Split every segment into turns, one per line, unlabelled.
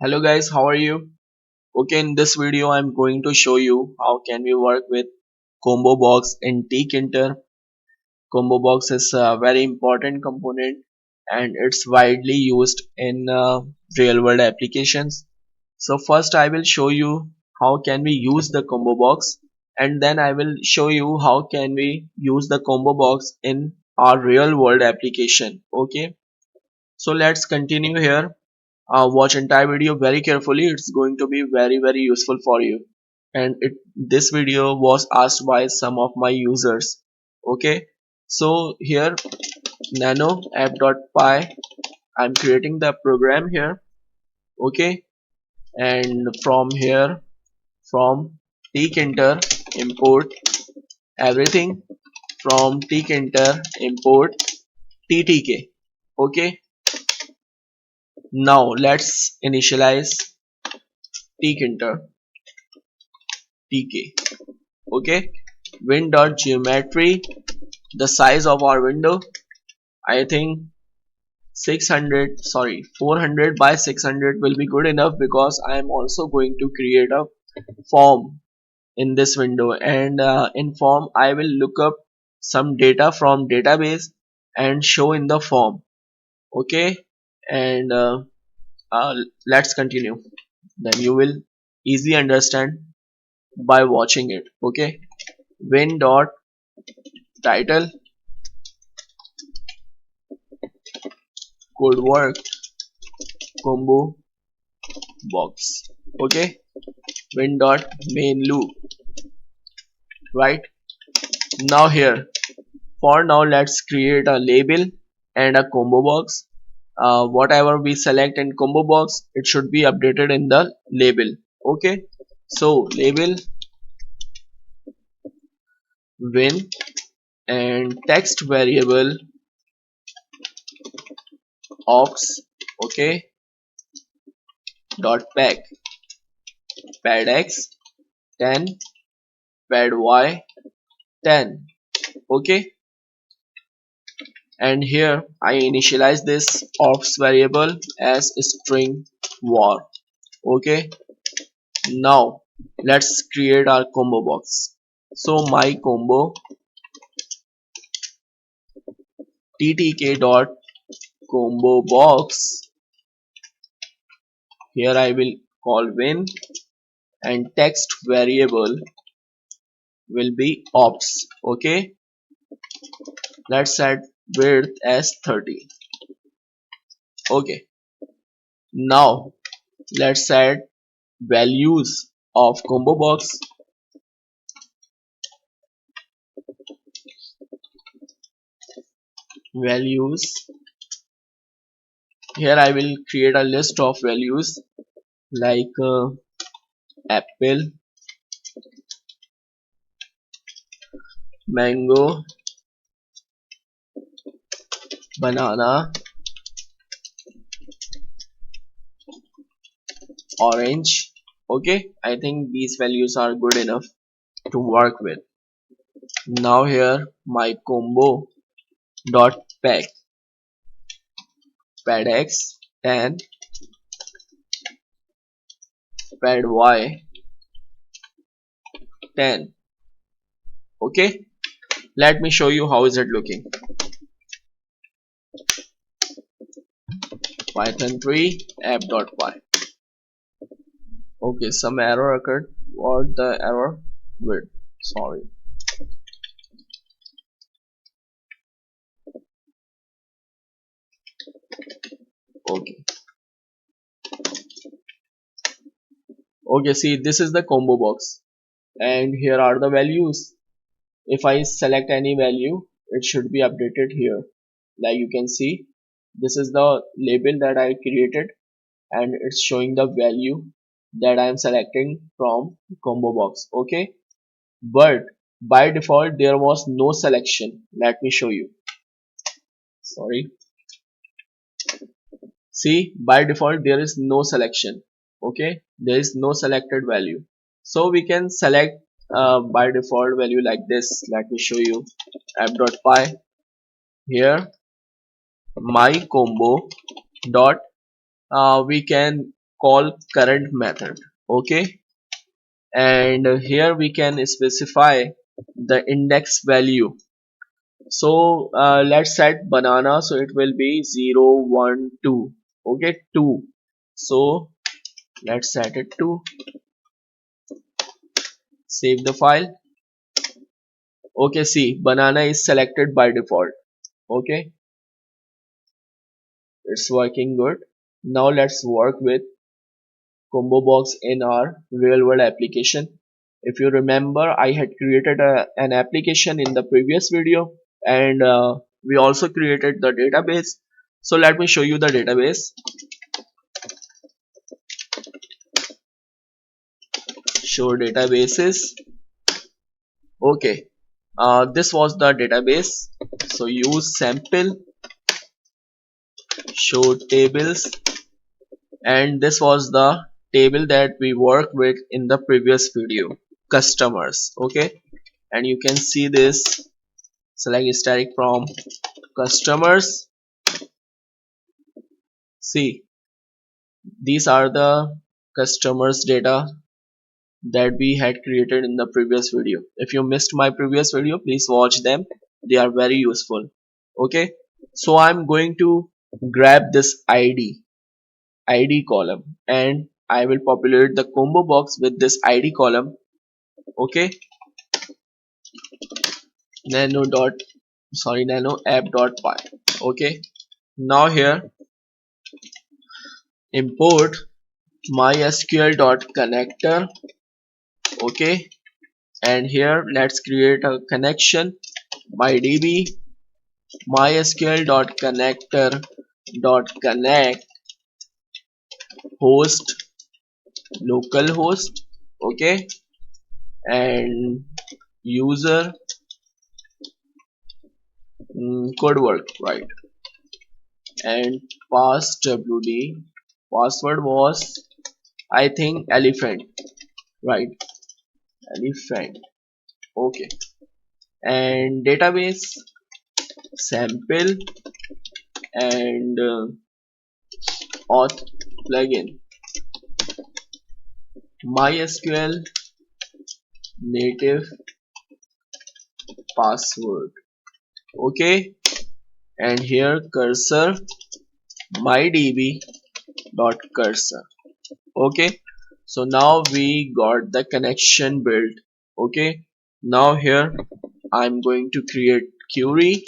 Hello guys, how are you? Okay, in this video I'm going to show you how can we work with Combobox in Tkinter. Combobox is a very important component and it's widely used in real world applications. So first I will show you how can we use the Combobox, and then I will show you how can we use the Combobox in our real world application. Okay, so let's continue here. Watch entire video very carefully. It's going to be very useful for you, and this video was asked by some of my users. Okay, so here nano app.py, I'm creating the program here. Okay, and from here, from tkinter import everything, from tkinter import ttk. Okay, now let's initialize tkinter tk. Okay, win.geometry, the size of our window, I think 400 by 600 will be good enough, because I am also going to create a form in this window, and in form I will look up some data from database and show in the form. Okay, and uh, let's continue, then you will easily understand by watching it. Okay, win dot title, good work, combo box. Okay, win dot main loop. Right, now here, for now let's create a label and a combo box. Whatever we select in combo box, it should be updated in the label. Okay, so label win, and text variable ops. Okay, dot pad x 10, pad y 10. Okay, and here I initialize this ops variable as string var. Okay, now let's create our combo box. So my combo ttk dot combo box, here I will call win, and text variable will be ops. Okay, let's set width as 30. Okay, now let's add values of combo box. Values, here I will create a list of values like apple, mango, banana, orange. Okay, I think these values are good enough to work with. Now here my combo dot pad x 10, pad y 10. Okay, let me show you how is it looking. Python 3 app.py. Okay, some error occurred. What the error? Weird, sorry. Okay, see, this is the combo box, and here are the values. If I select any value, it should be updated here. Like you can see, this is the label that I created, and it's showing the value that I am selecting from combo box. Okay, but by default there was no selection. Let me show you. Sorry, see, by default there is no selection. Okay, there is no selected value, so we can select by default value like this. Let me show you. App.py, here my combo dot we can call current method. Okay, and here we can specify the index value. So let's set banana, so it will be 0 1 2. Okay, 2. So let's set it to save the file. Okay, see, banana is selected by default. Okay, it's working good. Now let's work with Combobox in our real world application. If you remember, I had created an application in the previous video, and we also created the database. So let me show you the database. Show databases. Okay, this was the database. So use sample, show tables, and this was the table that we worked with in the previous video, customers. Okay, and you can see this. Select static from customers. See, these are the customers data that we had created in the previous video. If you missed my previous video, please watch them. They are very useful. Okay, so I'm going to grab this ID column, and I will populate the combo box with this ID column. Okay, nano app.py. Okay, now here import mysql.connector. Okay, and here let's create a connection mydb mysql.connector.connect host localhost. Okay, and user could work right, and passwd password was, I think, elephant, right? Elephant. Okay, and database sample, and auth plugin mysql native password. Okay, and here cursor mydb dot cursor. Okay, so now we got the connection built. Okay, now here I'm going to create query,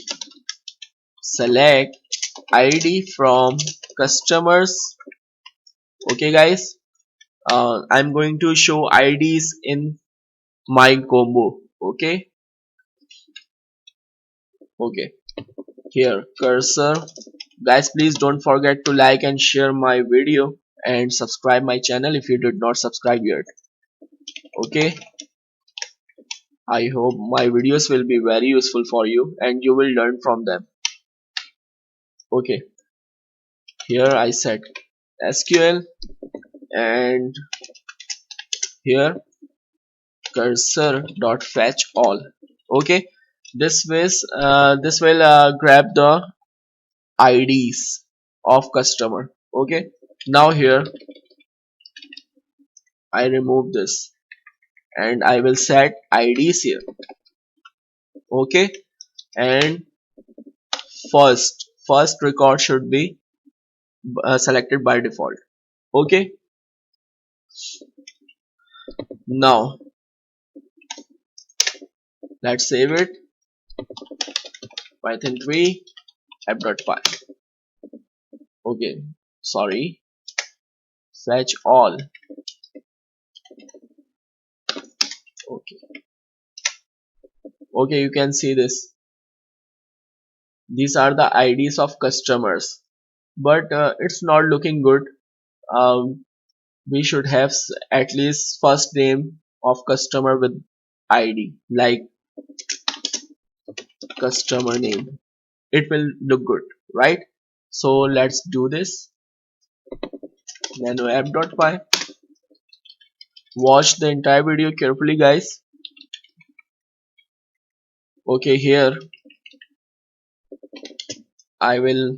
select id from customers. Okay guys, I'm going to show IDs in my combo. Okay, okay, here cursor. Guys, please don't forget to like and share my video and subscribe my channel if you did not subscribe yet. Okay, I hope my videos will be very useful for you and you will learn from them. Okay, here I set SQL, and here cursor dot fetch all. Okay, this will grab the IDs of customer. Okay, now here I remove this and I will set IDs here. Okay, and first record should be selected by default. Okay, now let's save it. Python 3 app.py. Okay, sorry, fetch all. Okay, okay, you can see this. These are the IDs of customers, but it's not looking good. We should have at least first name of customer with ID, like customer name. It will look good, right? So let's do this. Nano app.py. Watch the entire video carefully, guys. Okay, here I will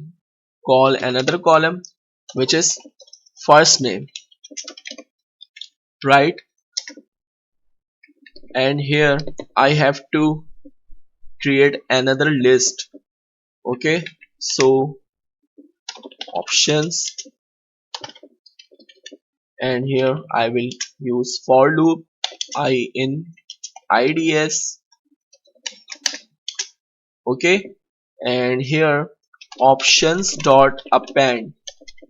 call another column which is first name. right? And here I have to create another list. Okay, so options, and here I will use for loop I in IDS. Okay, and here options dot append,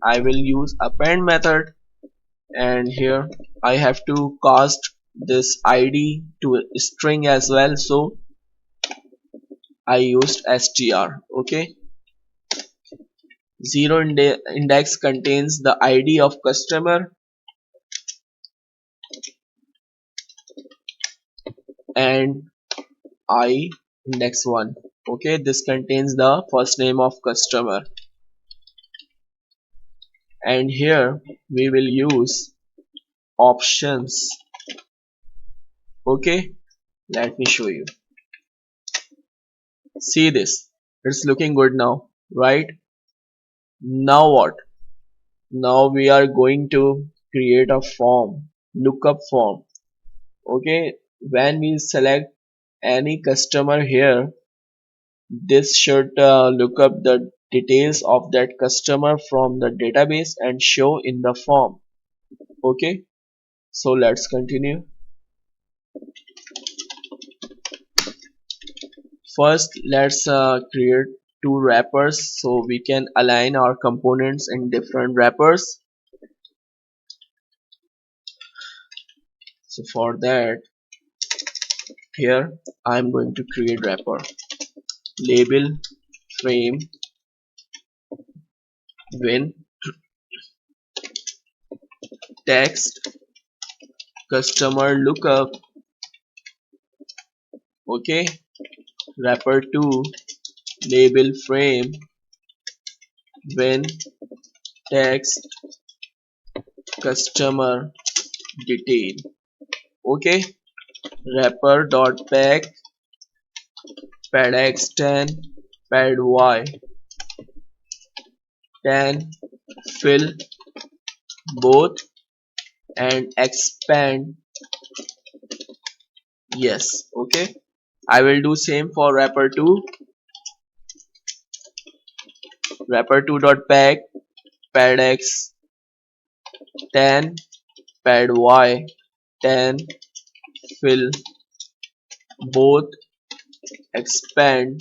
I will use append method, and here I have to cast this ID to a string as well, so I used str. Okay, zero index contains the ID of customer, and I index 1. Okay, this contains the first name of customer, and here we will use options. Okay, let me show you. See this, it's looking good now, right? Now what? Now we are going to create a form, lookup form. Okay, when we select any customer here, this should look up the details of that customer from the database and show in the form. Okay, so let's continue. First, let's create two wrappers so we can align our components in different wrappers. So for that, here I'm going to create wrapper, label frame when text customer lookup. Okay, wrapper 2, label frame when text customer detail. Okay, wrapper dot pack pad x10 pad y10 fill both and expand. Yes. Okay, I will do same for wrapper 2. Wrapper 2 dot pack pad x10 pad y10 fill both expand.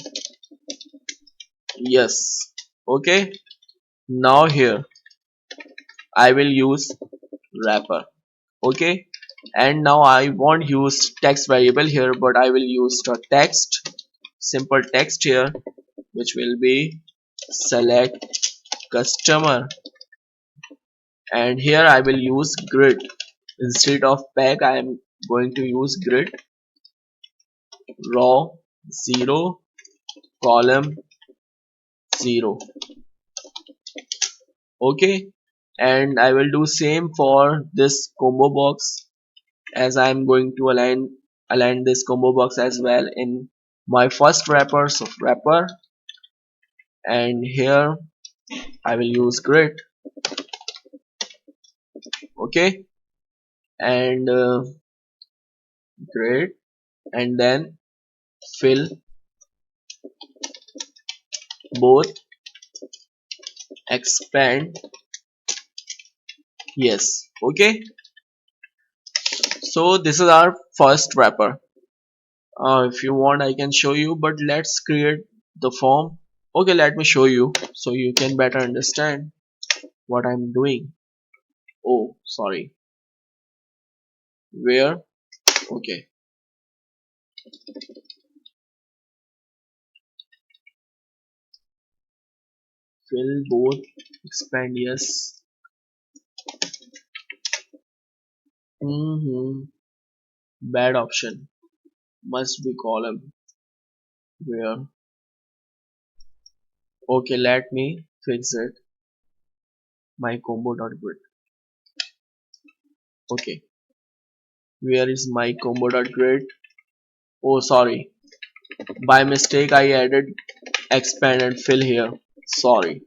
Yes. Okay, now here I will use wrapper. Okay, and now I won't use text variable here, but I will use the text, simple text here, which will be select customer, and here I will use grid instead of pack. I am going to use grid, row 0 column 0. Okay, and I will do same for this combo box, as I am going to align this combo box as well in my first wrapper. So wrapper, and here I will use grid. Okay, and grid, and then fill both expand. Yes. Okay, so this is our first wrapper. If you want I can show you, but let's create the form. Okay, let me show you so you can better understand what I'm doing. Oh, sorry, where? Okay, fill both expand. Yes. Bad option, must be column. Where? Okay, let me fix it. My combo.grid. Okay, where is my combo.grid? Oh, sorry, by mistake I added expand and fill here. Sorry,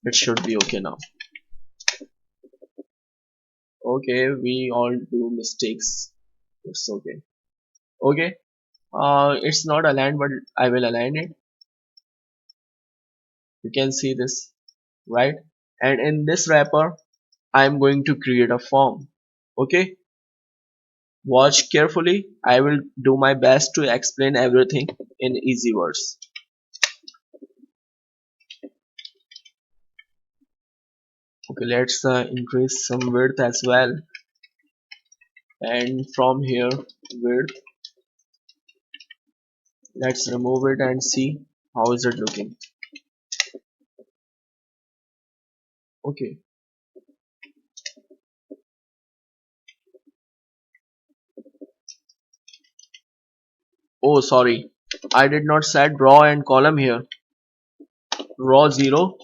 it should be okay now. Okay, we all do mistakes. It's okay. Okay, it's not aligned, but I will align it. You can see this, right? And in this wrapper I'm going to create a form. Okay, watch carefully. I will do my best to explain everything in easy words. Okay, let's increase some width as well, and from here width, let's remove it and see how is it looking. Okay. Oh, sorry, I did not set row and column here. Row 0,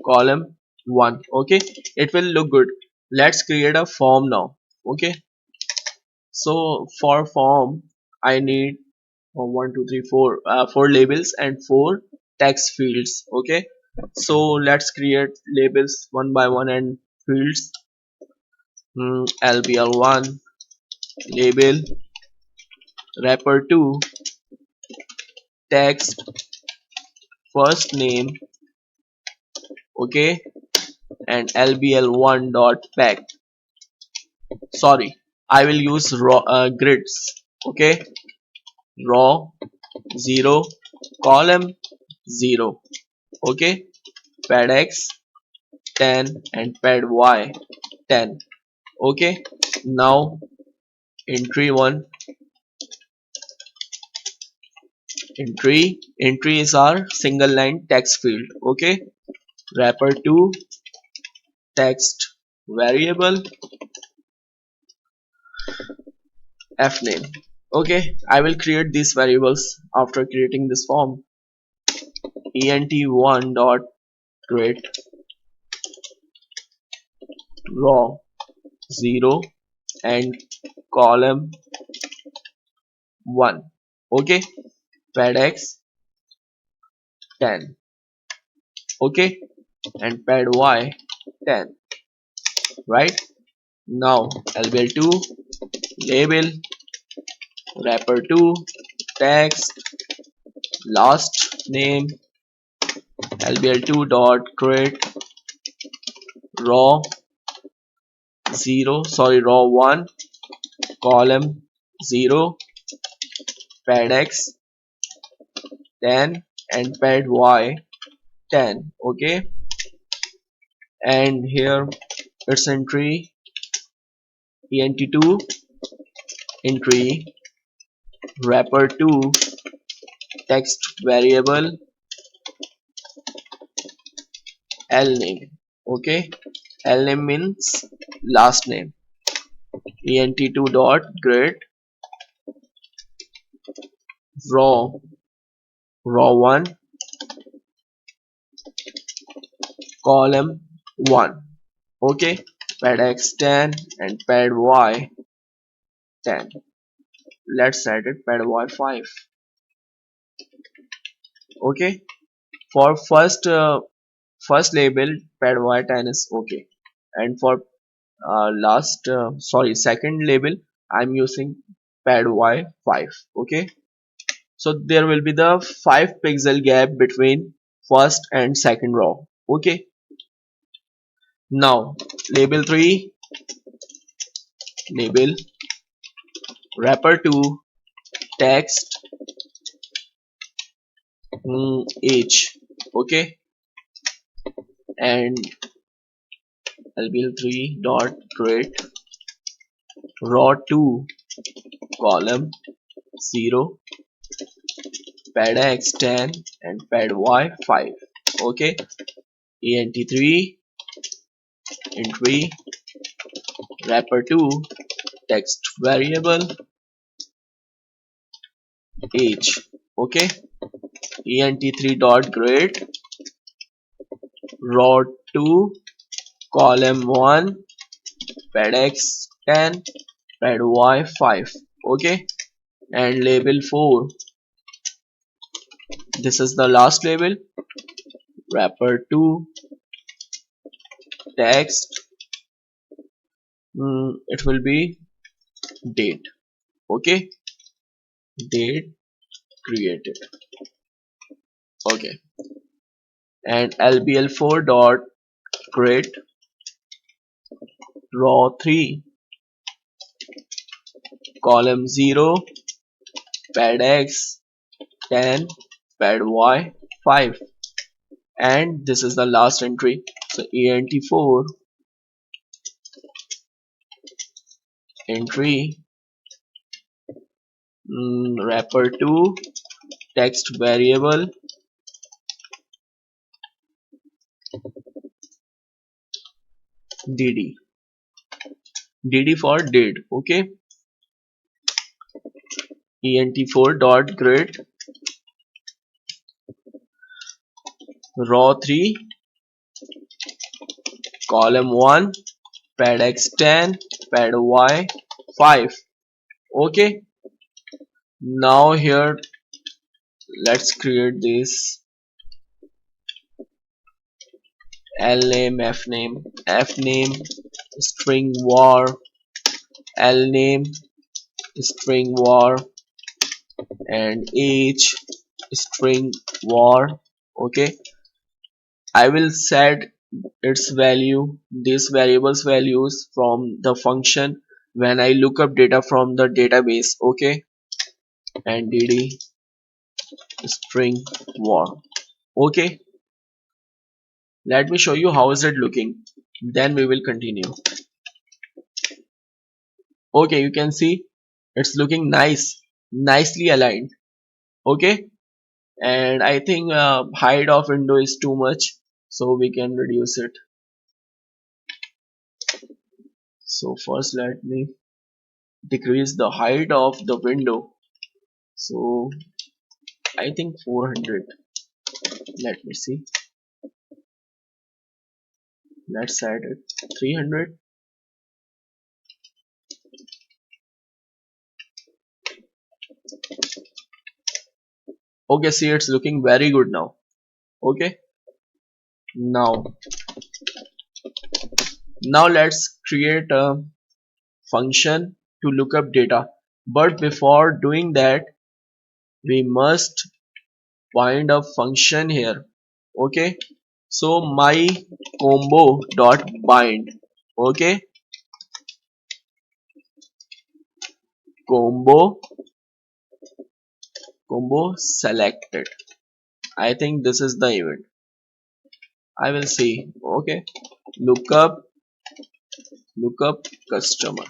column 1. Okay, it will look good. Let's create a form now. Okay, so for form I need 4 labels and 4 text fields. Okay, so let's create labels one by one and fields. lbl1 label, wrapper 2 text, first name. Okay, and lbl1 dot pack. Sorry, I will use raw grids. Okay, row 0, column 0. Okay, pad x 10 and pad y 10. Okay, now entry 1, entry is our single line text field. Okay, wrapper 2 text variable f name. Okay, I will create these variables after creating this form. ent1 dot create row 0 and column 1. Okay, pad x 10. Okay, and pad y 10. Right, now lbl2 label, wrapper 2 text, last name, lbl2 dot create row 0, sorry, row 1, column 0, pad x 10 and pad y 10. Okay, and here it's entry ent2 entry wrapper 2 text variable lname. Okay, lname means last name. ent2 dot get row 1, column 1. Okay, pad x 10 and pad y 10. Let's set it pad y 5. Okay, for first label pad y 10 is okay, and for second label I'm using pad y 5. Okay, so there will be the 5 pixel gap between first and second row. Okay, now label 3 label, wrapper 2 text age. Okay, and lbl3 dot create row 2 column 0, pad x 10 and pad y 5. Okay, ent3 entry wrapper 2 text variable age. Okay, ent3 dot grade row 2 column 1, pad x 10 pad y 5. Okay, and label 4, this is the last label, wrapper 2 text it will be date. Okay, date created. Okay, and lbl4 dot create row 3 column 0 pad x 10 pad y 5, and this is the last entry. So ent4 entry wrapper 2 text variable dd, dd for did. Okay, ent4 dot grid row 3 column 1 pad x 10 pad y 5. Okay, now here let's create this lname, fname string var, lname string var, and age string var. Okay, I will set its value, these variables values from the function when I look up data from the database. Okay, and dd string var. Okay, let me show you how is it looking, then we will continue. Okay, you can see it's looking nice, nicely aligned. Okay, and I think height of window is too much, so we can reduce it. So first let me decrease the height of the window. So I think 400. Let me see. Let's add it 300. Okay, see it's looking very good now. Okay, now let's create a function to look up data. But before doing that, we must find a function here. Okay, so my combo dot bind. Okay, combo selected. I think this is the event. I will see. Okay, lookup customer.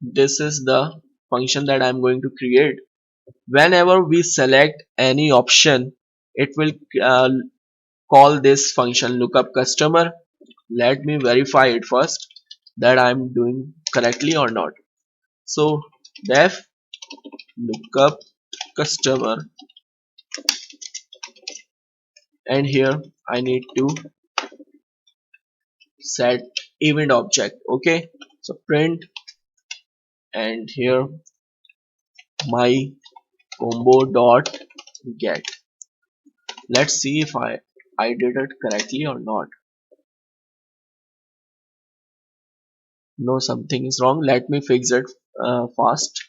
This is the function that I'm going to create. Whenever we select any option, it will call this function lookup customer. Let me verify it first that I'm doing correctly or not. So def lookup customer, and here I need to set event object. Okay, so print, and here my combo dot get. Let's see if I did it correctly or not. No, something is wrong. Let me fix it fast.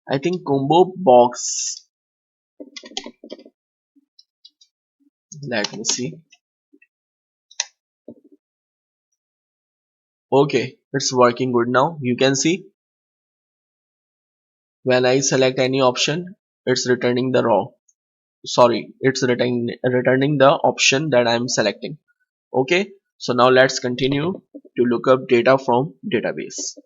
I think combo box. Let me see. Okay, it's working good now. You can see when I select any option, it's returning the raw. Sorry, it's returning the option that I'm selecting. Okay, so now let's continue to look up data from database.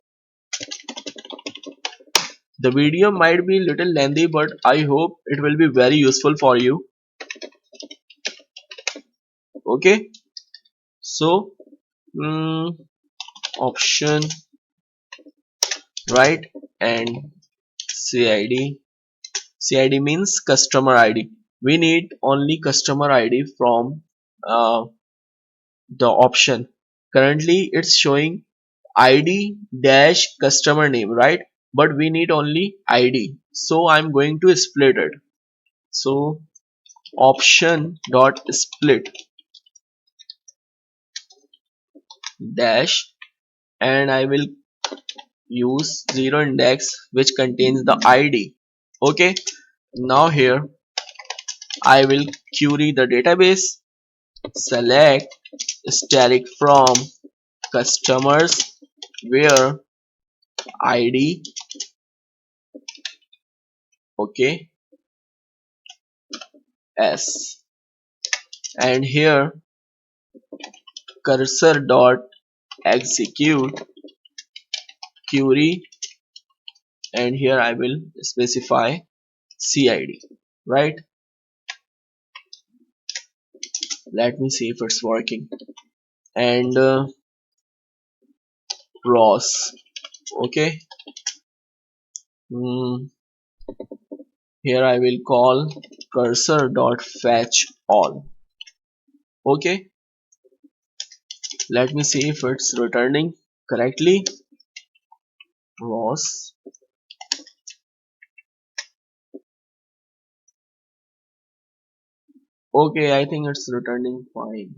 The video might be a little lengthy, but I hope it will be very useful for you. Okay, so option, right, and CID. CID means customer ID. We need only customer ID from the option. Currently it's showing ID dash customer name, right, but we need only ID, so I'm going to split it. So option dot split dash, and I will use zero index which contains the ID. Okay, now here I will query the database, select static from customers where ID, okay, S, and here cursor dot execute query, and here I will specify CID, right? Let me see if it's working. And ROS, okay. Hmm, here I will call cursor dot fetch all, okay. Let me see if it's returning correctly. ROS, okay, I think it's returning fine,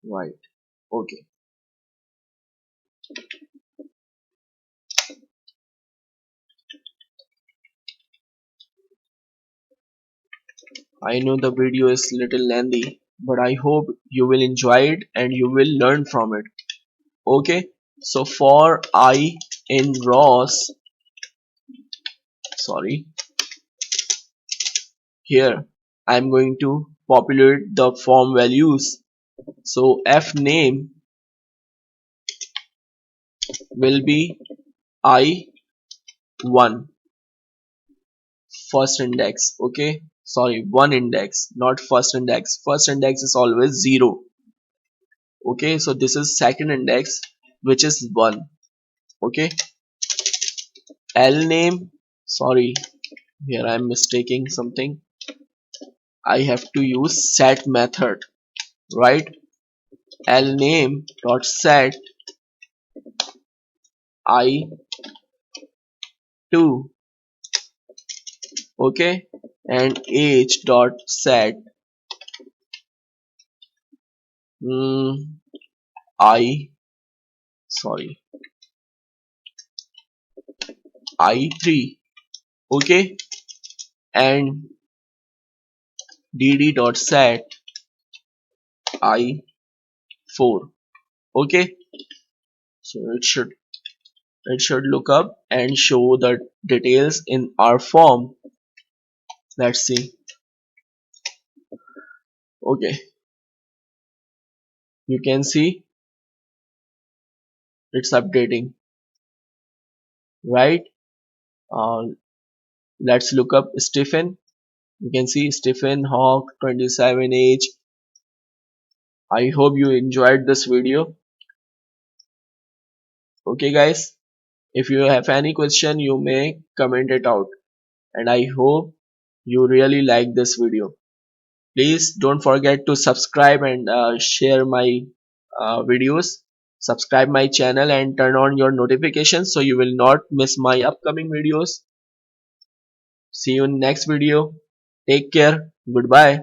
right? Okay, I know the video is little lengthy, but I hope you will enjoy it and you will learn from it. Okay, so for I in ROS, sorry, here I'm going to populate the form values. So f name will be I1 first index, okay, sorry, one index, not first index. First index is always 0, okay, so this is second index which is 1, okay. L name, sorry, here I'm mistaking something. I have to use set method, right? L name dot set I2, okay, and age dot set I, sorry, I3, okay, and dd dot set I4, okay. So it should look up and show the details in our form. Let's see. Okay, you can see it's updating, right? uh, let's look up Stephen. You can see Stephen Hawk 27 age. I hope you enjoyed this video. Okay guys, if you have any question you may comment it out, and I hope you really like this video. Please don't forget to subscribe and share my videos. Subscribe my channel and turn on your notifications so you will not miss my upcoming videos. See you in next video. Take care. Goodbye.